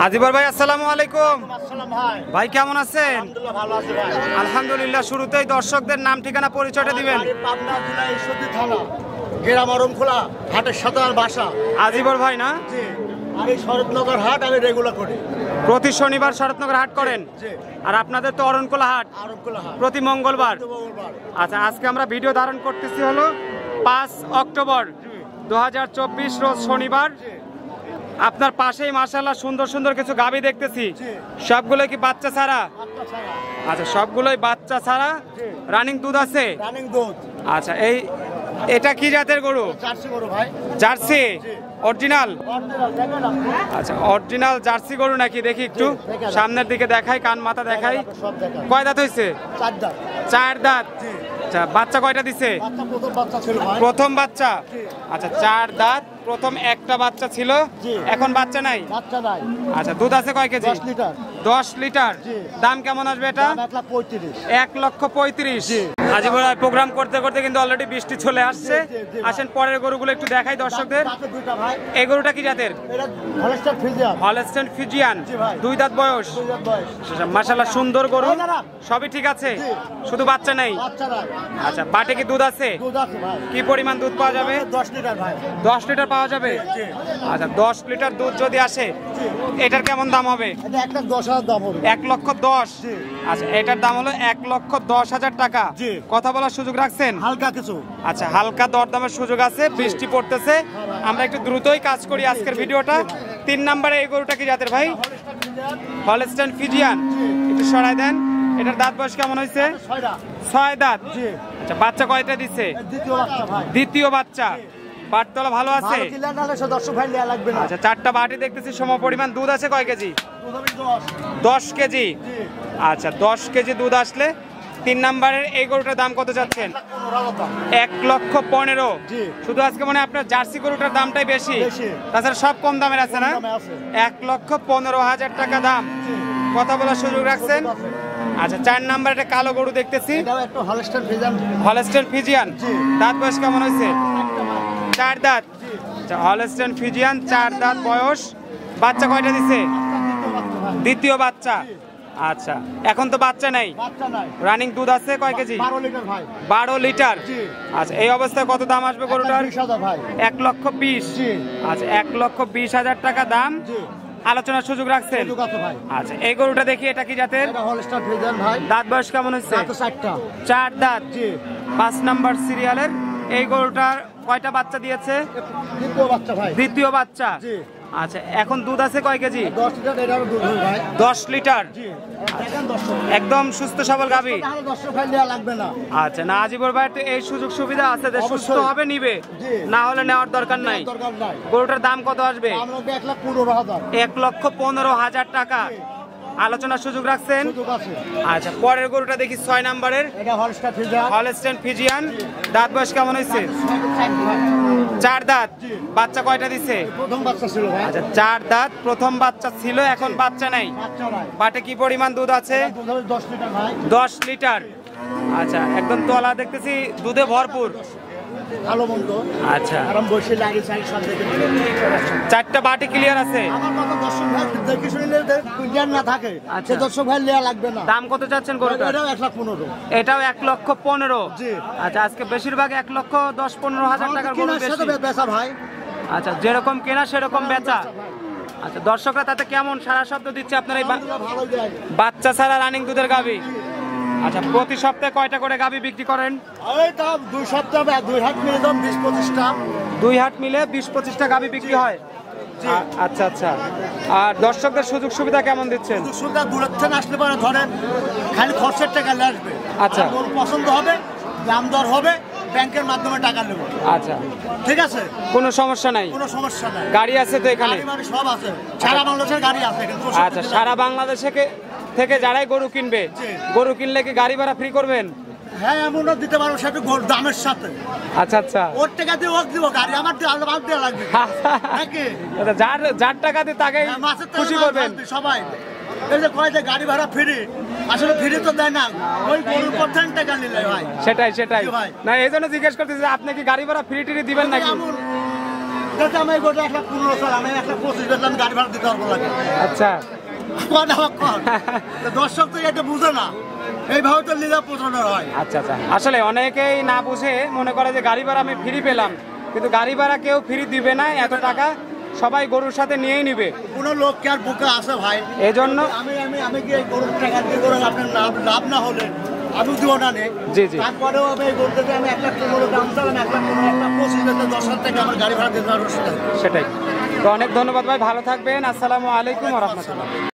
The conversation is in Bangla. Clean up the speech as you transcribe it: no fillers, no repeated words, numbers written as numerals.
আজিবর ভাই আসসালামু আলাইকুম। আসসালাম ভাই। ভাই কেমন আছেন? আলহামদুলিল্লাহ ভালো আছি ভাই। আলহামদুলিল্লাহ। শুরুতেই দর্শকদের নাম ঠিকানা পরিচয়টা দিবেন। পাবনা জেলা ঈশ্বরদী থানা গ্রাম আরমখোলা হাটের সাথে আর বাসা। আজিবর ভাই না? জি। আর এই শরৎনগর হাট আমি রেগুলার করি। প্রতি শনিবার শরৎনগর হাট করেন? জি। আর আপনাদের তো অরণকোলা হাট আরমখোলা হাট প্রতি মঙ্গলবার। মঙ্গলবার। আচ্ছা, আজকে আমরা ভিডিও ধারণ করতেছি হলো 5 অক্টোবর 2024 রোজ শনিবার। আপনার পাশেই মাশাআল্লাহ সুন্দর সুন্দর কিছু গাভী দেখতেছি। সবগুলো কি বাচ্চা ছাড়া? আচ্ছা, সবগুলোই বাচ্চা ছাড়া। রানিং দুধ আছে? রানিং দুধ। আচ্ছা, এটা কি জাতের গরু? জার্সি গরু ভাই। Jersey original? অরিজিনাল দেখেন আপনি। আচ্ছা, অরিজিনাল জার্সি গরু নাকি? দেখি একটু সামনের দিকে দেখাই, কান মাথা দেখাই। সব দেখেন। কয় দাঁত হইছে? 4 দাঁত। 4 দাঁত। জি। আচ্ছা, বাচ্চা কয়টা দিছে? বাচ্চা প্রথম বাচ্চা ছিল ভাই। প্রথম বাচ্চা। জি। আচ্ছা, 4 দাঁত, প্রথম একটা বাচ্চা ছিল। জি। এখন বাচ্চা নাই? বাচ্চা নাই। আচ্ছা, দুধ আছে কয় কেজি? 10 লিটার। 10 লিটার। জি। দাম কেমন আসবে এটা? দাম 1,35,000। 1,35,000। জি। আজিবর ভাই প্রোগ্রাম করতে করতে কিন্তু অলরেডি বৃষ্টি চলে আসছে। জি, জি, জি, ভাই। আসেন পরের গরুগুলো একটু দেখাই দর্শকদের। দাঁতে দুইটা ভাই। এই গরুটা কি জাতের? এটা হলস্টাইন ফ্রিজিয়ান। Holstein Friesian. জি ভাই। 2 দাঁত বয়স। 2 দাঁত বয়স। মাশাআল্লাহ সুন্দর গরু, এই নারাম। সবই ঠিক আছে, জি। শুধু বাচ্চা নাই। বাচ্চা নাই। আচ্ছা, বাটে কি দুধ আছে? দুধ আছে ভাই। কি পরিমাণ দুধ পাওয়া যাবে? 10 লিটার ভাই। 10 লিটার পাওয়া যাবে? জি। আচ্ছা, 10 লিটার দুধ যদি আসে এটার কেমন দাম হবে? এটা 1,10,000 দাম হবে। 1,10,000। জি। আচ্ছা, এটার দাম হলো 1,10,000 টাকা। জি। কথা বলার সুযোগ রাখছেন? হালকা কিছু। আচ্ছা, হালকা দরদামের সুযোগ আছে। বৃষ্টি পড়তেছে, আমরা একটু দ্রুতই কাজ করি আজকের ভিডিওটা। 3 নম্বরে এই গরুটা কি জাতের ভাই? Holstein Friesian. একটু সরাই দেন। এটার দাঁত বয়স কেমন হয়েছে? 6 দাঁত। জি। আচ্ছা, বাচ্চা কয়টা দিছে? দ্বিতীয় বাচ্চা ভাই। দ্বিতীয় বাচ্চা। বাটতলা ভালো আছে? ভালো কিলার নালে সে 10 ভাই নেওয়া লাগবে না। আচ্ছা, 4টা বাটি দেখতেছি, সম পরিমাণ দুধ আছে। কয় কেজি? দুধ হবে 10। 10 কেজি। জি। আচ্ছা, 10 কেজি দুধ আসলে 3 নম্বরের এই গরুটার দাম কত চাচ্ছেন? 1,15,000 দাম। 1,15,000। জি। শুধু আজকে মানে আপনার জার্সি গরুটার দামটাই বেশি, বেশি। তাছাড়া সব কম দামের আছে না? কম দামে আছে। 1,15,000 টাকা দাম। জি। কথা বলার সুযোগ রাখছেন? সুযোগ আছে। আচ্ছা, 4 নাম্বার একটা কালো গরু দেখতেছি, এটাও একটা হলস্টাইন ফ্রিজিয়ান। Holstein Friesian. জি। দাঁত বয়স কেমন হয়েছে? 4 দাঁত। জি। আচ্ছা, হলস্টেইন ফ্রিজিয়ান 4 দাঁত বয়স। বাচ্চা কয়টা দিছে? দ্বিতীয় বাচ্চা ভাই। দ্বিতীয় বাচ্চা। আচ্ছা, এখন তো বাচ্চা নাই। বাচ্চা নাই। রানিং দুধ আছে কয় কেজি? 12 লিটার ভাই। 12 লিটার। জি। আচ্ছা, এই অবস্থায় কত দাম আসবে গরুটার? 1,20,000 ভাই। 1,20,000। জি। আচ্ছা, 1,20,000 টাকা দাম। জি। আলোচনার সুযোগ রাখছেন? সুযোগ আছে ভাই। আচ্ছা, এই গরুটা দেখি, এটা কি জাতের? এটা হলস্টাইন ফ্রিজিয়ান ভাই। দাঁত বয়স কেমন হচ্ছে? দাঁতে 4টা। 4 দাঁত। জি। 5 নাম্বার সিরিয়ালের এই গরুটার কয়টা বাচ্চা দিয়েছে? দ্বিতীয় বাচ্চা ভাই। দ্বিতীয় বাচ্চা। জি। আচ্ছা, এখন দুধ আছে কয় কেজি? 10 লিটার এটারও দুধ হবে ভাই। 10 লিটার। জি। দেখেন 10 একদম সুস্থ সবল গাভী। তাহলে 10 ভাই নেওয়া লাগবে না। আচ্ছা, না আজিবর ভাই তো এই সুযোগ সুবিধা আছে যে সুস্থ অবশ্যই। হবে নিবে, জি। না হলে নেওয়ার দরকার নাই। দরকার নাই। গরুটার দাম কত আসবে? দাম লাগবে 1,15,000। 1,15,000 টাকা। আলোচনার সুযোগ রাখছেন? সুযোগ আছে। আচ্ছা, পরের গরুটা দেখি 6 নাম্বারের এটা হলস্টাইন ফ্রিজিয়ান। Holstein Friesian. দাঁত বয়স কেমন হয়েছে? 4 দাঁত। জি। বাচ্চা কয়টা দিছে? প্রথম বাচ্চা ছিল ভাই। আচ্ছা, 4 দাঁত, প্রথম বাচ্চা ছিল, এখন বাচ্চা নাই। বাচ্চা নাই। বাটে কি পরিমাণ দুধ আছে? দুধ হবে 10 লিটার ভাই। 10 লিটার। আচ্ছা, একদম তোলা দেখতেছি, দুধে ভরপুর। ভালো মন্দ। আচ্ছা, আরাম বসে লাগে সাইড সব দেখে। 4টা বাটি ক্লিয়ার আছে। আমার কথা 10 ভাই দেখে শুনলে কুইন্টাল না থাকে। আচ্ছা। সে 10 ভাই নেওয়া লাগবে না। দাম কত চাচ্ছেন গরুটা? এটাও 1,15,000। এটাও 1,15,000। জি। আচ্ছা, আজকে বেশিরভাগ 1,10,15,000 টাকার গরু কিনার সাথে বেশি। বেচা ভাই। আচ্ছা, যেরকম কেনা সেরকম বেচা। আচ্ছা, দর্শকরা তাতে কেমন সারা শব্দ দিচ্ছে আপনার এই ভালো দেয়। বাচ্চা ছাড়া রানিং দুধের গাভী? আচ্ছা, প্রতি সপ্তাহে কয়টা করে গাভী বিক্রি করেন? এই দাম 2 সপ্তাহ 2 হাট মিলে দাম 20-25টা। 2 হাট মিলে 20-25টা গাভী বিক্রি হয়। জি। আচ্ছা আচ্ছা, আর দর্শকদের সুযোগ সুবিধা কেমন দিচ্ছেন? সুবিধা দূরের থেকে আসলে পরে ধরেন খালি খরচের টাকা আসবে। আচ্ছা। আর গরু পছন্দ হবে, দাম দর হবে, ব্যাংকের মাধ্যমে টাকা নেব। আচ্ছা, ঠিক আছে, কোনো সমস্যা নাই? কোনো সমস্যা নাই। গাড়ি আছে তো এখানে? গাড়ি মানে সব আছে, সারা বাংলাদেশের গাড়ি আছে এখানে। আচ্ছা, সারা বাংলাদেশে থেকে যারাই গরু কিনবে, জি। গরু কিনলে কি গাড়ি ভাড়া ফ্রি করবেন? হ্যাঁ, এমনও দিতে পারবো সেটা দামের সাথে। আচ্ছা আচ্ছা, ওর টাকা দিয়ে ওক দিব, গাড়ি আমার দিয়ে আলাদা বাদ দেওয়া লাগবে নাকি? আচ্ছা, যার টাকা দিয়ে তাকে হ্যাঁ, মাসের টাকা খুশি মাস করবেন। বাদ দিই সবাই। এই যে কয় যে গাড়ি ভাড়া ফ্রি, আসলে ফ্রি তো দেয় না, ওই গরুর পথে টাকা নিলে ভাই। সেটাই সেটাই, জি ভাই। না এই জন্য জিজ্ঞেস করতেছি যে আপনি কি গাড়ি ভাড়া ফ্রি টিরি দিবেন নাকি? এমন যাতে আমি এই গরুটা 1,15,000 স্যার, আমি 1,25,000 বেচলাম, গাড়ি ভাড়া দিতে পারবো লাগে। আচ্ছা দর্শক তো এটা বুঝে না, এইভাবে তো লীলা প্রচারণা হয়। আচ্ছা আচ্ছা, আসলে অনেকেই না বুঝে মনে করে যে গাড়ি ভাড়া আমি ফ্রি পেলাম, কিন্তু গাড়ি ভাড়া কেউ ফ্রি দিবে না, এত টাকা সবাই গরুর সাথে নিয়েই নিবে। কোনো লোক কি আর বুকে আসে ভাই? এই জন্য আমি আমি আমি কি এই গরুর টাকা দিয়ে করে আপনার লাভ না হলে আমি দিব না নে। জি জি, তারপরেও আমি এই গরুতে আমি 1,15,000 দাম চালাম, 1,25,000 10,000 টাকা আমার গাড়ি ভাড়া দিতে পারবো। সেটাই। তো অনেক ধন্যবাদ ভাই, ভালো থাকবেন। আসসালামু আলাইকুম ওয়া রাহমাতুল্লাহ।